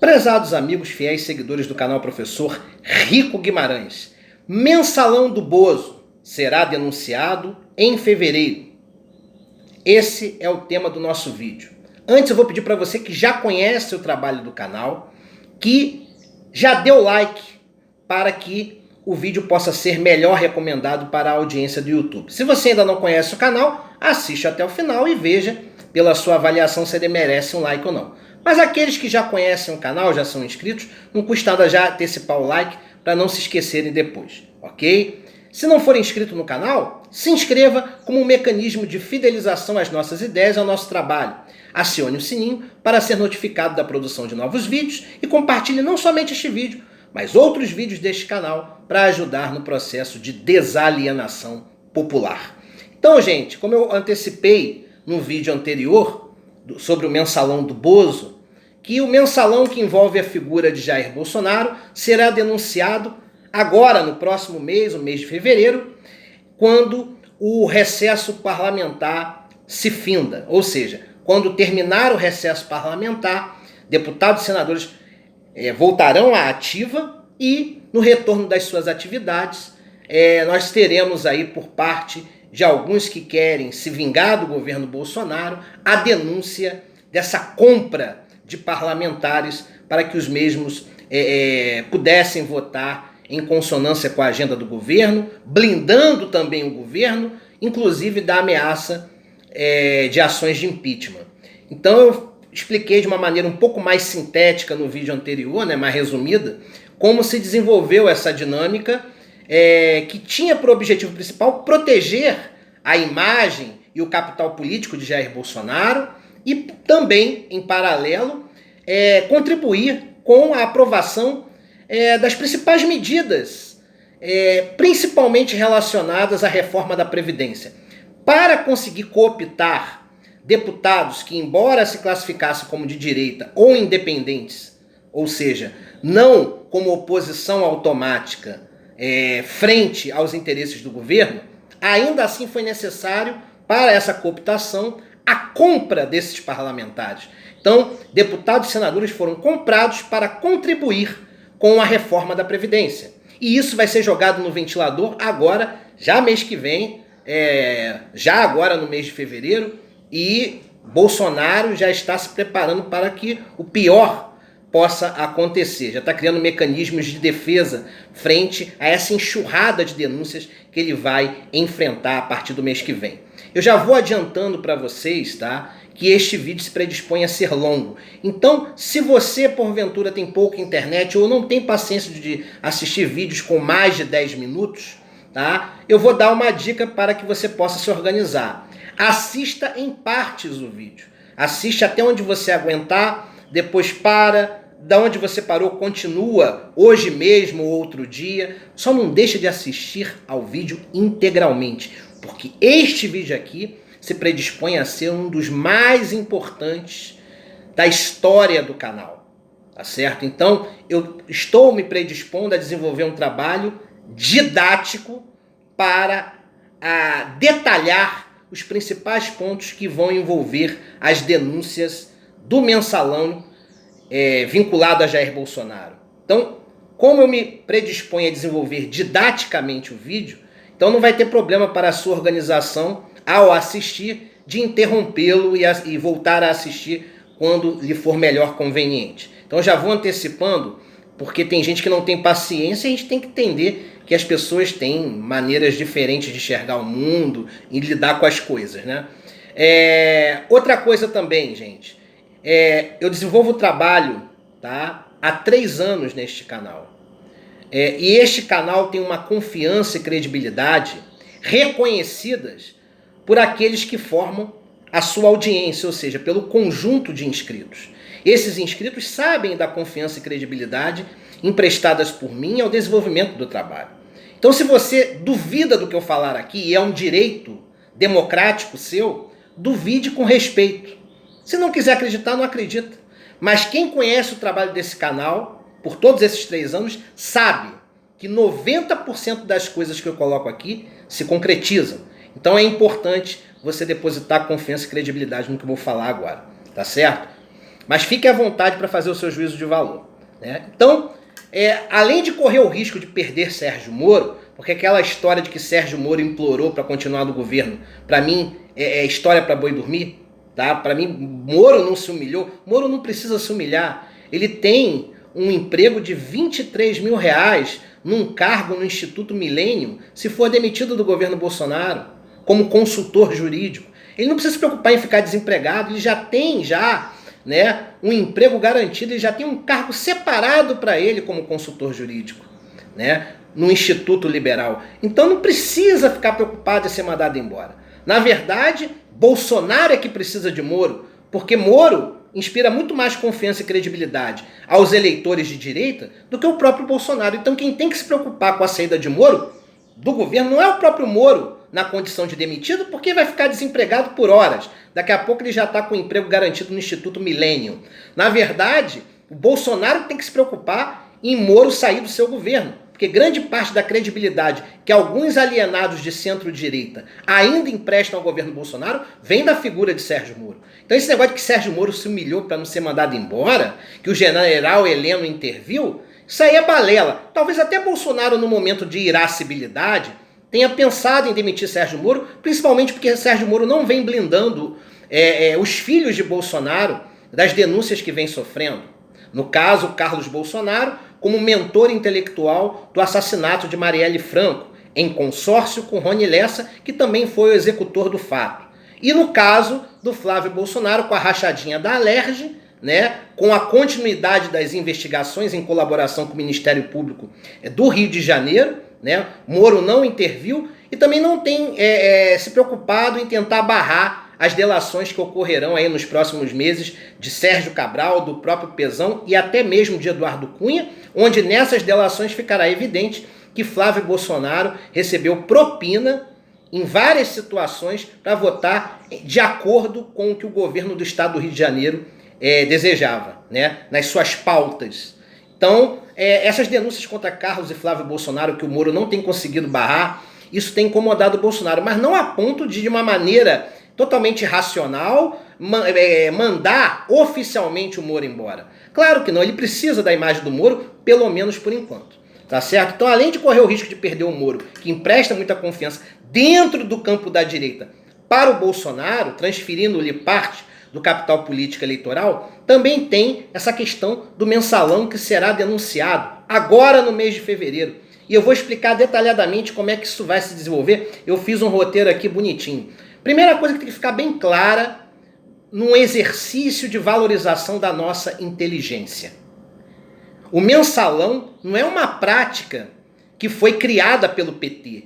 Prezados amigos, fiéis seguidores do canal Professor Rico Guimarães, Mensalão do Bozo será denunciado em fevereiro. Esse é o tema do nosso vídeo. Antes eu vou pedir para você que já conhece o trabalho do canal, que já deu like para que o vídeo possa ser melhor recomendado para a audiência do YouTube. Se você ainda não conhece o canal, assiste até o final e veja pela sua avaliação se ele merece um like ou não. Mas aqueles que já conhecem o canal, já são inscritos, não custa nada já antecipar o like para não se esquecerem depois, ok? Se não for inscrito no canal, se inscreva como um mecanismo de fidelização às nossas ideias e ao nosso trabalho. Acione o sininho para ser notificado da produção de novos vídeos e compartilhe não somente este vídeo, mas outros vídeos deste canal para ajudar no processo de desalienação popular. Então, gente, como eu antecipei no vídeo anterior sobre o Mensalão do Bozo, que o mensalão que envolve a figura de Jair Bolsonaro será denunciado agora, no próximo mês, o mês de fevereiro, quando o recesso parlamentar se finda. Ou seja, quando terminar o recesso parlamentar, deputados e senadores voltarão à ativa e, no retorno das suas atividades, nós teremos aí por parte de alguns que querem se vingar do governo Bolsonaro a denúncia dessa compra de parlamentares para que os mesmos pudessem votar em consonância com a agenda do governo, blindando também o governo, inclusive da ameaça de ações de impeachment. Então eu expliquei de uma maneira um pouco mais sintética no vídeo anterior, mais resumida, como se desenvolveu essa dinâmica que tinha por objetivo principal proteger a imagem e o capital político de Jair Bolsonaro e também, em paralelo, contribuir com a aprovação das principais medidas, principalmente relacionadas à reforma da Previdência, para conseguir cooptar deputados que, embora se classificassem como de direita ou independentes, ou seja, não como oposição automática frente aos interesses do governo, ainda assim foi necessário, para essa cooptação, a compra desses parlamentares. Então, deputados e senadores foram comprados para contribuir com a reforma da Previdência. E isso vai ser jogado no ventilador agora, já mês que vem, já agora no mês de fevereiro, e Bolsonaro já está se preparando para que o pior possa acontecer. Já está criando mecanismos de defesa frente a essa enxurrada de denúncias que ele vai enfrentar a partir do mês que vem. Eu já vou adiantando para vocês, tá, que este vídeo se predispõe a ser longo. Então, se você, porventura, tem pouca internet ou não tem paciência de assistir vídeos com mais de 10 minutos, tá, eu vou dar uma dica para que você possa se organizar. Assista em partes o vídeo. Assiste até onde você aguentar, depois para, da onde você parou, continua, hoje mesmo ou outro dia. Só não deixa de assistir ao vídeo integralmente, porque este vídeo aqui se predispõe a ser um dos mais importantes da história do canal, tá certo? Então, eu estou me predispondo a desenvolver um trabalho didático para detalhar os principais pontos que vão envolver as denúncias do mensalão vinculado a Jair Bolsonaro. Então, como eu me predisponho a desenvolver didaticamente o vídeo, então não vai ter problema para a sua organização, ao assistir, de interrompê-lo e voltar a assistir quando lhe for melhor conveniente. Então já vou antecipando, porque tem gente que não tem paciência e a gente tem que entender que as pessoas têm maneiras diferentes de enxergar o mundo e lidar com as coisas, né? Outra coisa também, gente, eu desenvolvo trabalho, tá, há 3 anos neste canal. E este canal tem uma confiança e credibilidade reconhecidas por aqueles que formam a sua audiência, ou seja, pelo conjunto de inscritos. Esses inscritos sabem da confiança e credibilidade emprestadas por mim ao desenvolvimento do trabalho. Então, se você duvida do que eu falar aqui, e é um direito democrático seu, duvide com respeito. Se não quiser acreditar, não acredita. Mas quem conhece o trabalho desse canal, por todos esses 3 anos, sabe que 90% das coisas que eu coloco aqui se concretizam. Então é importante você depositar confiança e credibilidade no que eu vou falar agora, tá certo? Mas fique à vontade para fazer o seu juízo de valor, né? Então, além de correr o risco de perder Sérgio Moro, porque aquela história de que Sérgio Moro implorou para continuar no governo, para mim, é história para boi dormir. Tá? Para mim, Moro não se humilhou. Moro não precisa se humilhar. Ele tem um emprego de R$23 mil num cargo no Instituto Milênio, se for demitido do governo Bolsonaro, como consultor jurídico. Ele não precisa se preocupar em ficar desempregado, ele já tem né, um emprego garantido, ele já tem um cargo separado para ele como consultor jurídico, né, no Instituto Liberal. Então não precisa ficar preocupado em ser mandado embora. Na verdade, Bolsonaro é que precisa de Moro, porque Moro inspira muito mais confiança e credibilidade aos eleitores de direita do que o próprio Bolsonaro. Então quem tem que se preocupar com a saída de Moro do governo não é o próprio Moro na condição de demitido, porque vai ficar desempregado por horas. Daqui a pouco ele já está com emprego garantido no Instituto Millennium. Na verdade, o Bolsonaro tem que se preocupar em Moro sair do seu governo, porque grande parte da credibilidade que alguns alienados de centro-direita ainda emprestam ao governo Bolsonaro vem da figura de Sérgio Moro. Então esse negócio de que Sérgio Moro se humilhou para não ser mandado embora, que o general Heleno interviu, isso aí é balela. Talvez até Bolsonaro, no momento de irascibilidade, tenha pensado em demitir Sérgio Moro, principalmente porque Sérgio Moro não vem blindando os filhos de Bolsonaro das denúncias que vem sofrendo. No caso, Carlos Bolsonaro, como mentor intelectual do assassinato de Marielle Franco, em consórcio com Rony Lessa, que também foi o executor do fato. E no caso do Flávio Bolsonaro, com a rachadinha da Alerj, né, com a continuidade das investigações em colaboração com o Ministério Público do Rio de Janeiro, né, Moro não interviu e também não tem se preocupado em tentar barrar as delações que ocorrerão aí nos próximos meses de Sérgio Cabral, do próprio Pezão e até mesmo de Eduardo Cunha, onde nessas delações ficará evidente que Flávio Bolsonaro recebeu propina em várias situações para votar de acordo com o que o governo do estado do Rio de Janeiro desejava, né, nas suas pautas. Então, essas denúncias contra Carlos e Flávio Bolsonaro, que o Moro não tem conseguido barrar, isso tem incomodado o Bolsonaro, mas não a ponto de uma maneira totalmente racional mandar oficialmente o Moro embora. Claro que não, ele precisa da imagem do Moro, pelo menos por enquanto. Tá certo? Então, além de correr o risco de perder o Moro, que empresta muita confiança dentro do campo da direita para o Bolsonaro, transferindo-lhe parte do capital político eleitoral, também tem essa questão do mensalão que será denunciado agora no mês de fevereiro. E eu vou explicar detalhadamente como é que isso vai se desenvolver. Eu fiz um roteiro aqui bonitinho. Primeira coisa que tem que ficar bem clara num exercício de valorização da nossa inteligência. O mensalão não é uma prática que foi criada pelo PT.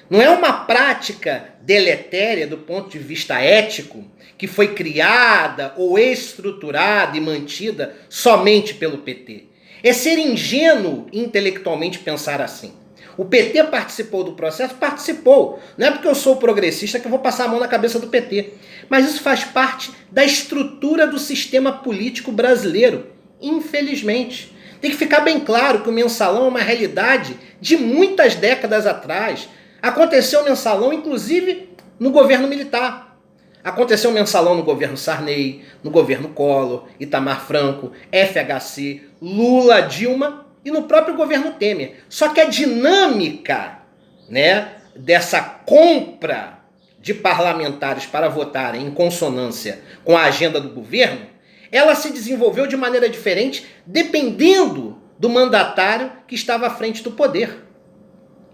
Não é uma prática deletéria do ponto de vista ético que foi criada ou estruturada e mantida somente pelo PT. É ser ingênuo intelectualmente pensar assim. O PT participou do processo? Participou. Não é porque eu sou progressista que eu vou passar a mão na cabeça do PT. Mas isso faz parte da estrutura do sistema político brasileiro. Infelizmente. Tem que ficar bem claro que o mensalão é uma realidade de muitas décadas atrás. Aconteceu o mensalão, inclusive, no governo militar. Aconteceu o mensalão no governo Sarney, no governo Collor, Itamar Franco, FHC, Lula, Dilma e no próprio governo Temer. Só que a dinâmica, né, dessa compra de parlamentares para votarem em consonância com a agenda do governo, ela se desenvolveu de maneira diferente dependendo do mandatário que estava à frente do poder,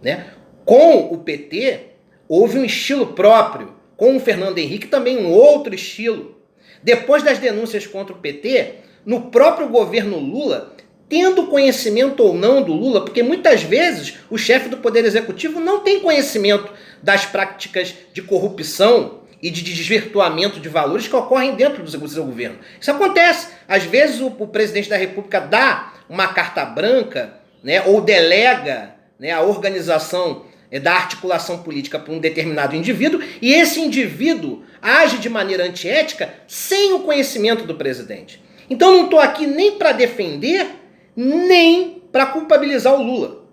né? Com o PT, houve um estilo próprio. Com o Fernando Henrique, também um outro estilo. Depois das denúncias contra o PT, no próprio governo Lula, tendo conhecimento ou não do Lula, porque muitas vezes o chefe do Poder Executivo não tem conhecimento das práticas de corrupção e de desvirtuamento de valores que ocorrem dentro do seu governo. Isso acontece. Às vezes o presidente da República dá uma carta branca, né, ou delega, né, a organização da articulação política para um determinado indivíduo, e esse indivíduo age de maneira antiética sem o conhecimento do presidente. Então eu não estou aqui nem para defender, nem para culpabilizar o Lula.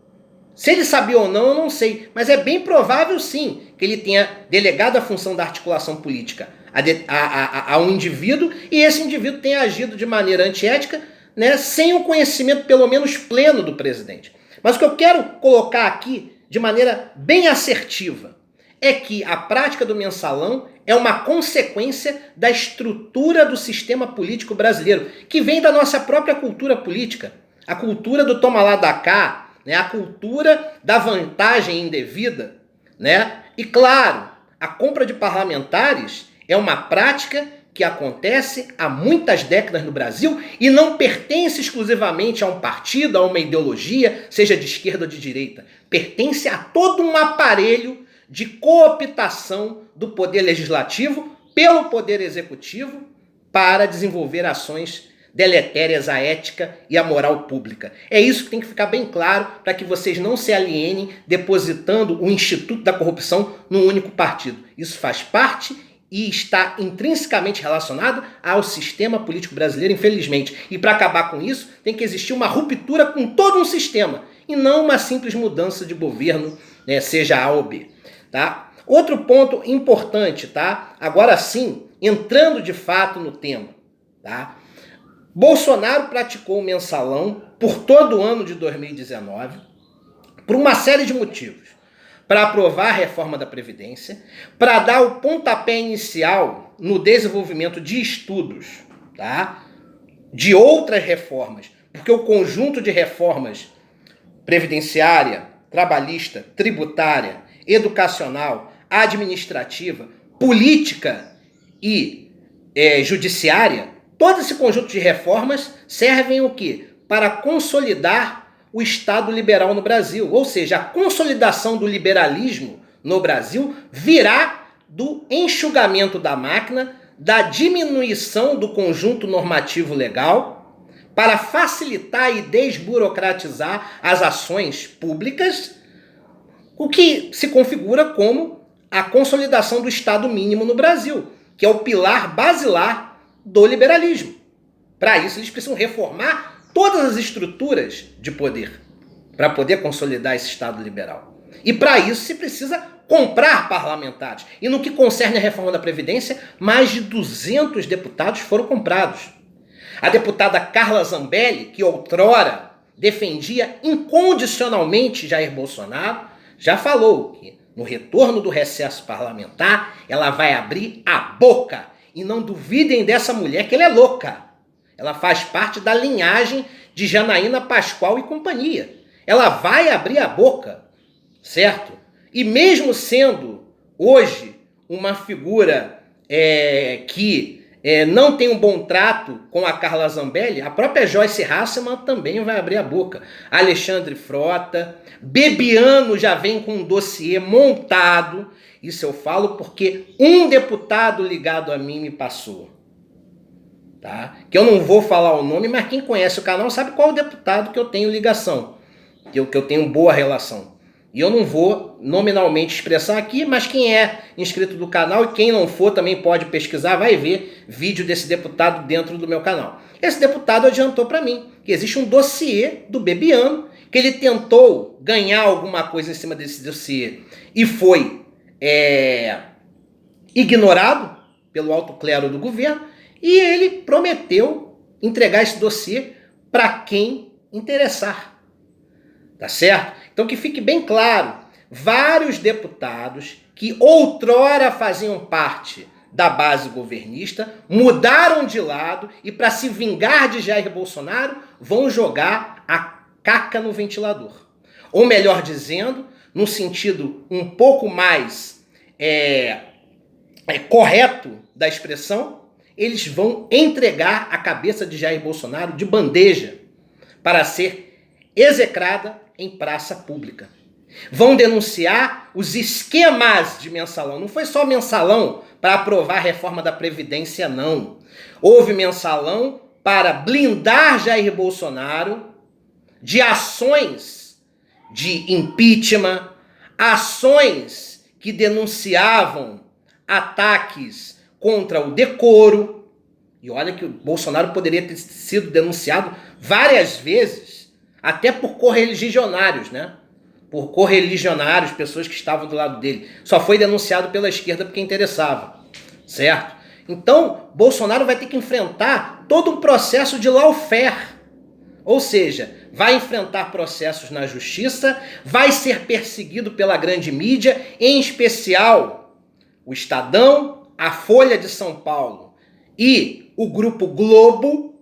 Se ele sabia ou não, eu não sei, mas é bem provável sim que ele tenha delegado a função da articulação política a um indivíduo, e esse indivíduo tem agido de maneira antiética, né, sem o conhecimento pelo menos pleno do presidente. Mas o que eu quero colocar aqui de maneira bem assertiva é que a prática do mensalão é uma consequência da estrutura do sistema político brasileiro, que vem da nossa própria cultura política, a cultura do toma lá da cá, né, a cultura da vantagem indevida, né? E claro, a compra de parlamentares é uma prática que acontece há muitas décadas no Brasil e não pertence exclusivamente a um partido, a uma ideologia, seja de esquerda ou de direita. Pertence a todo um aparelho de cooptação do poder legislativo pelo poder executivo para desenvolver ações deletérias à ética e à moral pública. É isso que tem que ficar bem claro para que vocês não se alienem depositando o Instituto da Corrupção num único partido. Isso faz parte e está intrinsecamente relacionado ao sistema político brasileiro, infelizmente. E para acabar com isso, tem que existir uma ruptura com todo um sistema e não uma simples mudança de governo, né, seja A ou B. Tá? Outro ponto importante, tá? Agora sim, entrando de fato no tema, tá? Bolsonaro praticou o mensalão por todo o ano de 2019 por uma série de motivos. Para aprovar a reforma da Previdência, para dar o pontapé inicial no desenvolvimento de estudos, tá? De outras reformas, porque o conjunto de reformas previdenciária, trabalhista, tributária, educacional, administrativa, política e judiciária, todo esse conjunto de reformas servem o quê? Para consolidar o Estado liberal no Brasil. Ou seja, a consolidação do liberalismo no Brasil virá do enxugamento da máquina, da diminuição do conjunto normativo legal, para facilitar e desburocratizar as ações públicas, o que se configura como a consolidação do Estado mínimo no Brasil, que é o pilar basilar do liberalismo. Para isso, eles precisam reformar todas as estruturas de poder para poder consolidar esse Estado liberal. E para isso se precisa comprar parlamentares. E no que concerne a reforma da Previdência, mais de 200 deputados foram comprados. A deputada Carla Zambelli, que outrora defendia incondicionalmente Jair Bolsonaro, já falou que no retorno do recesso parlamentar ela vai abrir a boca. E não duvidem dessa mulher que ela é louca. Ela faz parte da linhagem de Janaína Pascoal e companhia. Ela vai abrir a boca, certo? E mesmo sendo hoje uma figura que não tem um bom trato com a Carla Zambelli, a própria Joyce Hasselmann também vai abrir a boca. Alexandre Frota, Bebiano já vem com um dossiê montado. Isso eu falo porque um deputado ligado a mim me passou. Tá? Que eu não vou falar o nome, mas quem conhece o canal sabe qual é o deputado que eu tenho ligação, que eu tenho boa relação. E eu não vou nominalmente expressar aqui, mas quem é inscrito do canal e quem não for também pode pesquisar, vai ver vídeo desse deputado dentro do meu canal. Esse deputado adiantou para mim que existe um dossiê do Bebiano, que ele tentou ganhar alguma coisa em cima desse dossiê e foi ignorado pelo alto clero do governo. E ele prometeu entregar esse dossiê para quem interessar. Tá certo? Então que fique bem claro, vários deputados que outrora faziam parte da base governista mudaram de lado e para se vingar de Jair Bolsonaro vão jogar a caca no ventilador. Ou melhor dizendo, num sentido um pouco mais correto da expressão, eles vão entregar a cabeça de Jair Bolsonaro de bandeja para ser execrada em praça pública. Vão denunciar os esquemas de mensalão. Não foi só mensalão para aprovar a reforma da Previdência, não. Houve mensalão para blindar Jair Bolsonaro de ações de impeachment, ações que denunciavam ataques contra o decoro. E olha que o Bolsonaro poderia ter sido denunciado várias vezes, até por correligionários, né? Por correligionários, pessoas que estavam do lado dele. Só foi denunciado pela esquerda porque interessava, certo? Então, Bolsonaro vai ter que enfrentar todo um processo de lawfare. Ou seja, vai enfrentar processos na justiça, vai ser perseguido pela grande mídia, em especial o Estadão, a Folha de São Paulo e o Grupo Globo,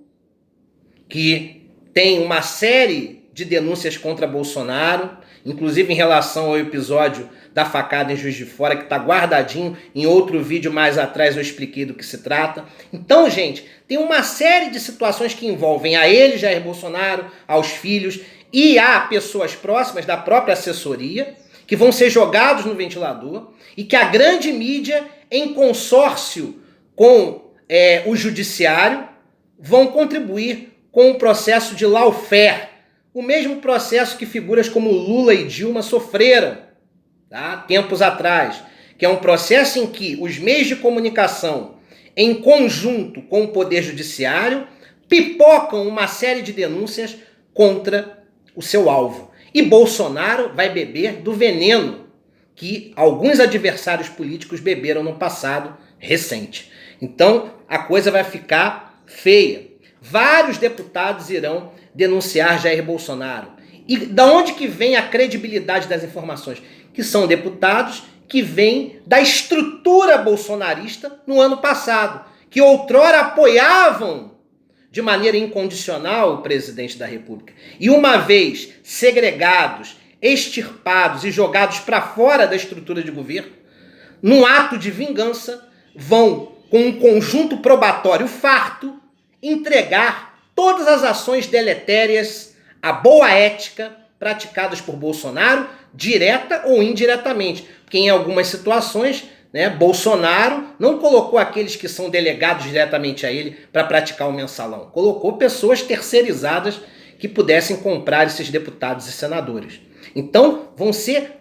que tem uma série de denúncias contra Bolsonaro, inclusive em relação ao episódio da facada em Juiz de Fora, que está guardadinho em outro vídeo mais atrás, eu expliquei do que se trata. Então, gente, tem uma série de situações que envolvem a ele, Jair Bolsonaro, aos filhos e a pessoas próximas da própria assessoria, que vão ser jogados no ventilador e que a grande mídia, em consórcio com o judiciário, vão contribuir com o processo de lawfare, o mesmo processo que figuras como Lula e Dilma sofreram, tá, tempos atrás, que é um processo em que os meios de comunicação, em conjunto com o Poder Judiciário, pipocam uma série de denúncias contra o seu alvo. E Bolsonaro vai beber do veneno que alguns adversários políticos beberam no passado recente. Então, a coisa vai ficar feia. Vários deputados irão denunciar Jair Bolsonaro. E da onde que vem a credibilidade das informações? Que são deputados que vêm da estrutura bolsonarista no ano passado, que outrora apoiavam de maneira incondicional o presidente da República. E uma vez segregados, extirpados e jogados para fora da estrutura de governo, num ato de vingança, vão, com um conjunto probatório farto, entregar todas as ações deletérias, a boa ética praticadas por Bolsonaro, direta ou indiretamente. Porque em algumas situações, Bolsonaro não colocou aqueles que são delegados diretamente a ele para praticar o mensalão. Colocou pessoas terceirizadas que pudessem comprar esses deputados e senadores. Então,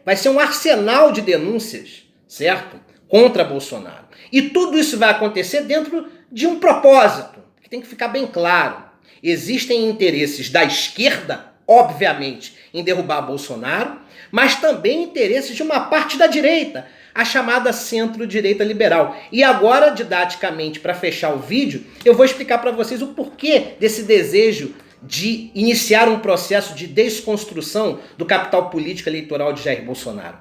vai ser um arsenal de denúncias, certo? Contra Bolsonaro. E tudo isso vai acontecer dentro de um propósito, que tem que ficar bem claro. Existem interesses da esquerda, obviamente, em derrubar Bolsonaro, mas também interesses de uma parte da direita, a chamada centro-direita liberal. E agora, didaticamente, para fechar o vídeo, eu vou explicar para vocês o porquê desse desejo de iniciar um processo de desconstrução do capital político eleitoral de Jair Bolsonaro.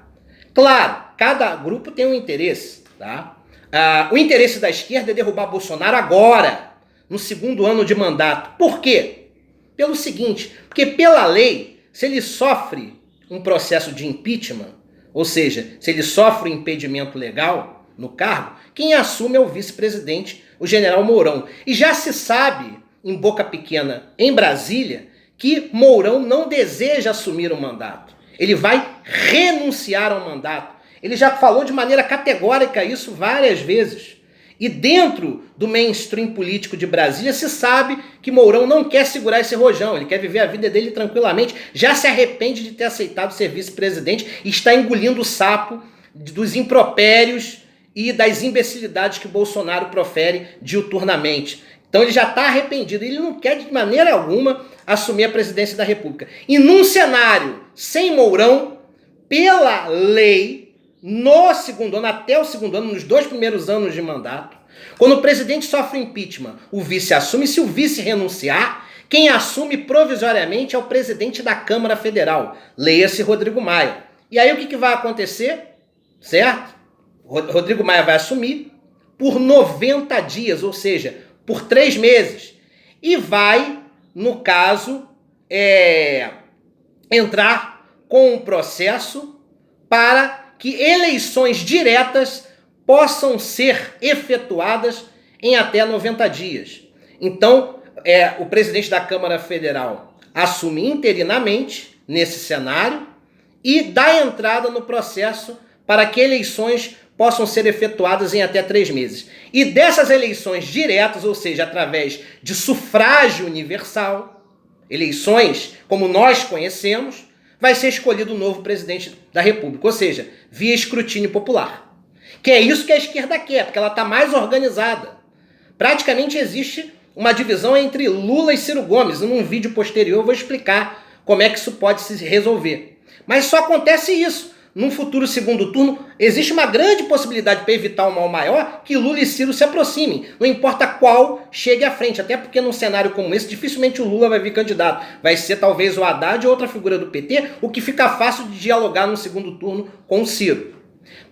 Claro, cada grupo tem um interesse, tá? O interesse da esquerda é derrubar Bolsonaro agora, no segundo ano de mandato. Por quê? Pelo seguinte, porque pela lei, se ele sofre um processo de impeachment, ou seja, se ele sofre um impedimento legal no cargo, quem assume é o vice-presidente, o general Mourão. E já se sabe, em boca pequena, em Brasília, que Mourão não deseja assumir o mandato. Ele vai renunciar ao mandato. Ele já falou de maneira categórica isso várias vezes. E dentro do mainstream político de Brasília se sabe que Mourão não quer segurar esse rojão, ele quer viver a vida dele tranquilamente, já se arrepende de ter aceitado ser vice-presidente e está engolindo o sapo dos impropérios e das imbecilidades que Bolsonaro profere diuturnamente. Então ele já está arrependido, ele não quer de maneira alguma assumir a presidência da República. E num cenário sem Mourão, pela lei, no segundo ano, até o segundo ano, nos 2 primeiros anos de mandato, quando o presidente sofre impeachment, o vice assume. Se o vice renunciar, quem assume provisoriamente é o presidente da Câmara Federal, leia-se Rodrigo Maia. E aí o que vai acontecer? Certo? Rodrigo Maia vai assumir por 90 dias, ou seja, por 3 meses. E vai, no caso, entrar com um processo para que eleições diretas possam ser efetuadas em até 90 dias. Então, o presidente da Câmara Federal assume interinamente nesse cenário e dá entrada no processo para que eleições possam ser efetuadas em até 3 meses. E dessas eleições diretas, ou seja, através de sufrágio universal, eleições como nós conhecemos, vai ser escolhido o novo presidente da República, ou seja, via escrutínio popular. Que é isso que a esquerda quer, porque ela está mais organizada. Praticamente existe uma divisão entre Lula e Ciro Gomes. Num vídeo posterior eu vou explicar como é que isso pode se resolver. Mas só acontece isso num futuro segundo turno, existe uma grande possibilidade para evitar um mal maior que Lula e Ciro se aproximem. Não importa qual chegue à frente, até porque num cenário como esse, dificilmente o Lula vai vir candidato. Vai ser talvez o Haddad ou outra figura do PT, o que fica fácil de dialogar no segundo turno com o Ciro.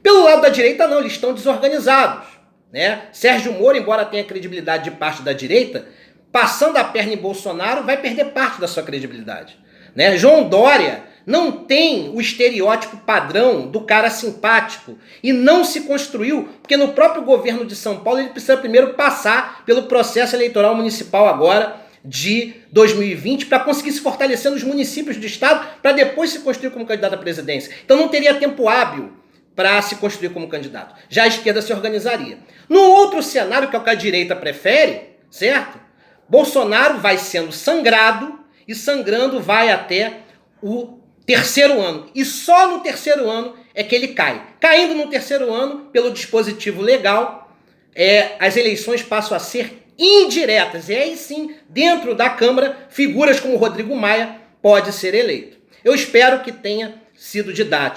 Pelo lado da direita, não, eles estão desorganizados, né? Sérgio Moro, embora tenha credibilidade de parte da direita, passando a perna em Bolsonaro, vai perder parte da sua credibilidade, né? João Dória não tem o estereótipo padrão do cara simpático e não se construiu, porque no próprio governo de São Paulo ele precisa primeiro passar pelo processo eleitoral municipal agora de 2020 para conseguir se fortalecer nos municípios do estado para depois se construir como candidato à presidência. Então não teria tempo hábil para se construir como candidato. Já a esquerda se organizaria. No outro cenário, que é o que a direita prefere, certo? Bolsonaro vai sendo sangrado e sangrando vai até o terceiro ano. E só no terceiro ano é que ele cai. Caindo no terceiro ano, pelo dispositivo legal, as eleições passam a ser indiretas. E aí sim, dentro da Câmara, figuras como Rodrigo Maia pode ser eleito. Eu espero que tenha sido didático.